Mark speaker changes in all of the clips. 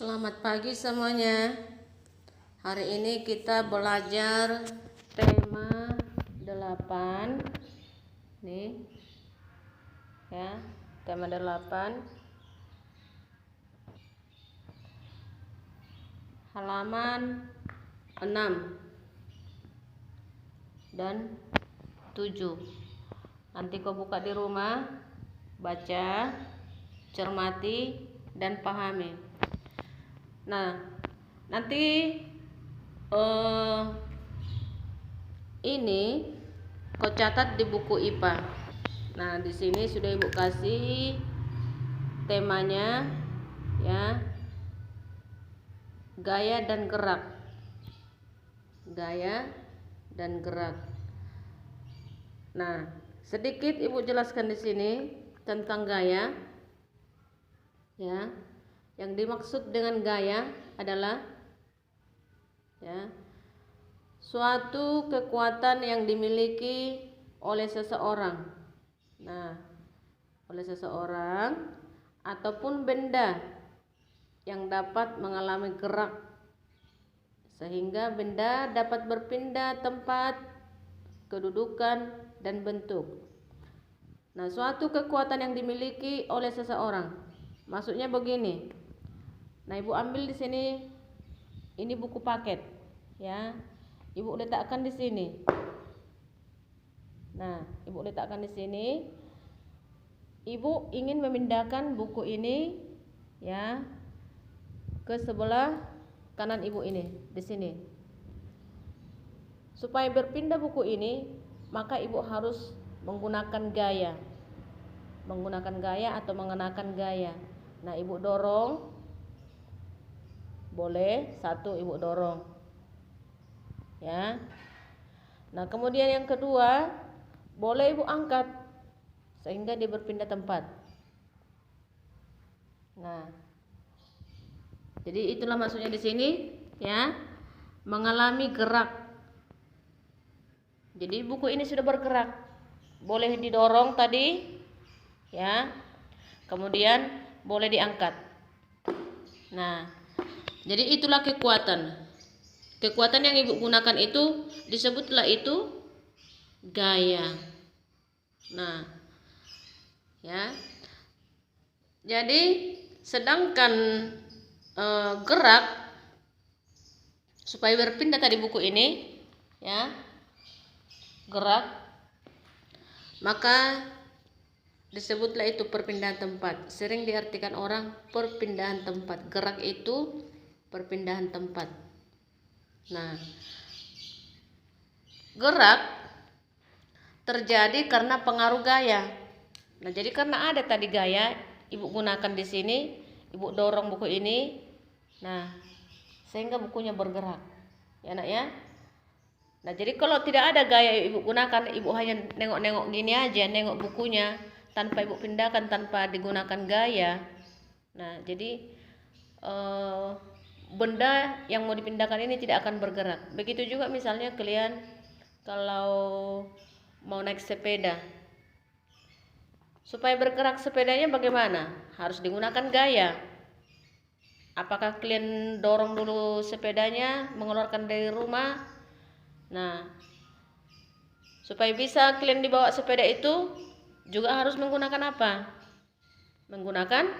Speaker 1: Selamat pagi semuanya. Hari ini kita belajar tema 8. Nih. Ya, tema 8. Halaman 6 dan 7. Nanti kau buka di rumah, baca, cermati dan pahami. Nah, nanti ini kau catat di buku IPA. Nah, di sini sudah Ibu kasih temanya, ya. Gaya dan gerak. Gaya dan gerak. Nah, sedikit Ibu jelaskan di sini tentang gaya. Ya. Yang dimaksud dengan gaya adalah suatu kekuatan yang dimiliki oleh seseorang. Nah, oleh seseorang ataupun benda yang dapat mengalami gerak sehingga benda dapat berpindah tempat, kedudukan dan bentuk. Nah, suatu kekuatan yang dimiliki oleh seseorang. Maksudnya begini. Nah, Ibu ambil di sini, ini buku paket, ya. Ibu letakkan di sini. Nah, Ibu letakkan di sini. Ibu ingin memindahkan buku ini, ya, ke sebelah kanan Ibu ini, di sini. Supaya berpindah buku ini, maka Ibu harus menggunakan gaya. Menggunakan gaya atau mengenakan gaya. Nah, Ibu dorong. Boleh, satu Ibu dorong, ya. Nah, kemudian yang kedua, boleh Ibu angkat sehingga dia berpindah tempat. Nah, jadi itulah maksudnya di sini, ya, mengalami gerak. Jadi buku ini sudah bergerak, boleh didorong tadi, ya. Kemudian boleh diangkat. Nah, jadi itulah kekuatan. Kekuatan yang Ibu gunakan itu disebutlah itu gaya. Nah, ya. Jadi sedangkan gerak supaya berpindah tadi buku ini, ya, gerak, maka disebutlah itu perpindahan tempat. Sering diartikan orang perpindahan tempat. Gerak itu perpindahan tempat. Nah, gerak terjadi karena pengaruh gaya. Nah, jadi karena ada tadi gaya, Ibu gunakan di sini, Ibu dorong buku ini. Nah, sehingga bukunya bergerak. Ya, Nak, ya. Nah, jadi kalau tidak ada gaya Ibu gunakan, Ibu hanya nengok-nengok gini aja, nengok bukunya tanpa Ibu pindahkan, tanpa digunakan gaya. Nah, jadi benda yang mau dipindahkan ini tidak akan bergerak. Begitu juga misalnya kalian kalau mau naik sepeda, supaya bergerak sepedanya bagaimana? Harus digunakan gaya. Apakah kalian dorong dulu sepedanya, mengeluarkan dari rumah? Nah, supaya bisa kalian dibawa sepeda itu juga harus menggunakan apa? Menggunakan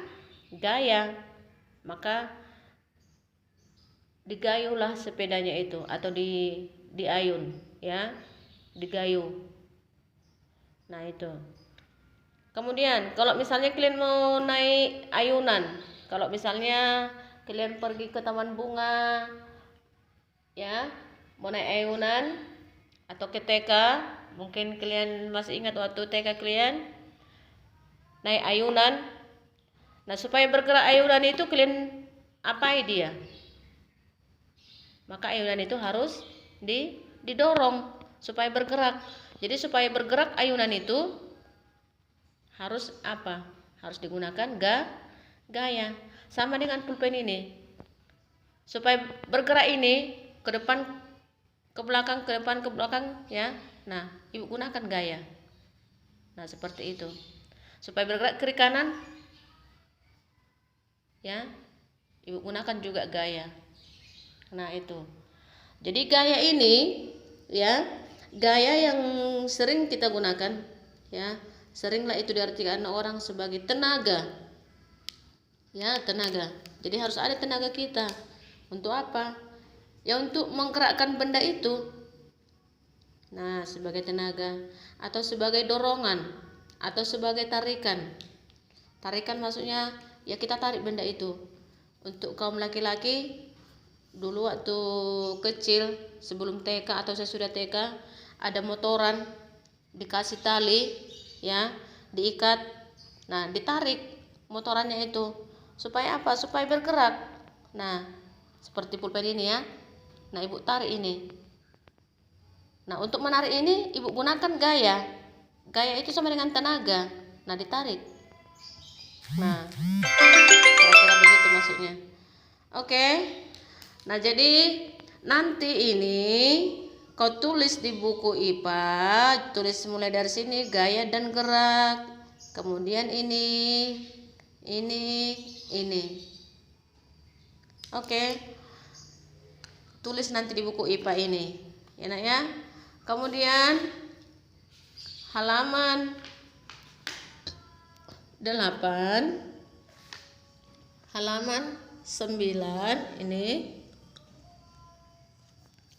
Speaker 1: gaya. Maka digayulah sepedanya itu atau diayun, ya, digayu. Nah, itu. Kemudian kalau misalnya kalian mau naik ayunan, kalau misalnya kalian pergi ke taman bunga, ya, mau naik ayunan atau ke TK, mungkin kalian masih ingat waktu TK kalian naik ayunan. Nah, supaya bergerak ayunan itu kalian apai dia? Maka ayunan itu harus didorong supaya bergerak. Jadi supaya bergerak ayunan itu harus apa? Harus digunakan gaya. Sama dengan pulpen ini. Supaya bergerak ini ke depan, ke belakang, ke depan, ke belakang, ya. Nah, Ibu gunakan gaya. Nah, seperti itu. Supaya bergerak kiri kanan, ya. Ibu gunakan juga gaya. Nah itu. Jadi gaya ini ya, gaya yang sering kita gunakan ya, seringlah itu diartikan orang sebagai tenaga. Ya, tenaga. Jadi harus ada tenaga kita. Untuk apa? Ya untuk menggerakkan benda itu. Nah, sebagai tenaga atau sebagai dorongan atau sebagai tarikan. Tarikan maksudnya ya kita tarik benda itu. Untuk kaum laki-laki dulu waktu kecil sebelum TK atau sesudah TK ada motoran dikasih tali ya, diikat. Nah, ditarik motorannya itu supaya apa? Supaya bergerak. Nah, seperti pulpen ini ya. Nah, ibu tarik ini. Nah, untuk menarik ini ibu gunakan gaya. Gaya itu sama dengan tenaga. Nah, ditarik. Nah, kira-kira begitu maksudnya. Oke. Nah, jadi nanti ini kau tulis di buku IPA, tulis mulai dari sini gaya dan gerak. Kemudian ini. Oke. Tulis nanti di buku IPA ini. Ya, nak ya. Kemudian halaman 8, halaman 9 ini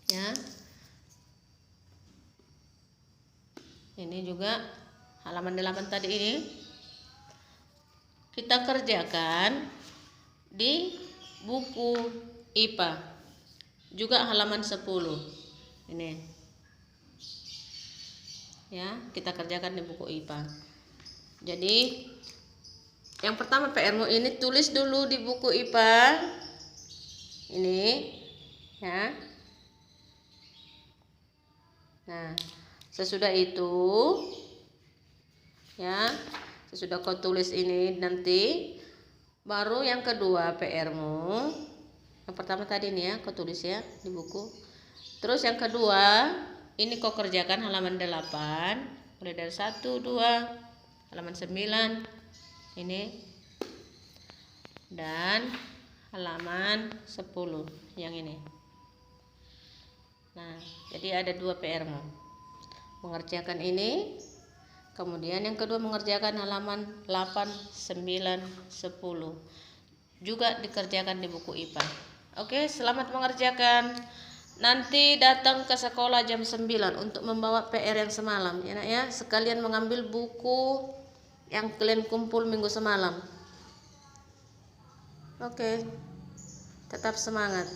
Speaker 1: ya. Ini juga halaman 8 tadi ini kita kerjakan di buku IPA. Juga halaman 10. Ini. Ya, kita kerjakan di buku IPA. Jadi yang pertama PR-mu ini tulis dulu di buku IPA. Ini ya. Nah, sesudah itu ya, sesudah kau tulis ini nanti baru yang kedua PR-mu. Yang pertama tadi nih ya, kau tulis ya di buku. Terus yang kedua, ini kau kerjakan halaman 8, mulai dari 1, 2, halaman 9 ini, dan halaman 10 yang ini. Nah, jadi ada 2 PR-mu. Mengerjakan ini, kemudian yang kedua mengerjakan halaman 8, 9, 10. Juga dikerjakan di buku IPA. Oke, selamat mengerjakan. Nanti datang ke sekolah jam 9 untuk membawa PR yang semalam ya, nak ya. Sekalian mengambil buku yang kalian kumpul minggu semalam. Oke. Tetap semangat.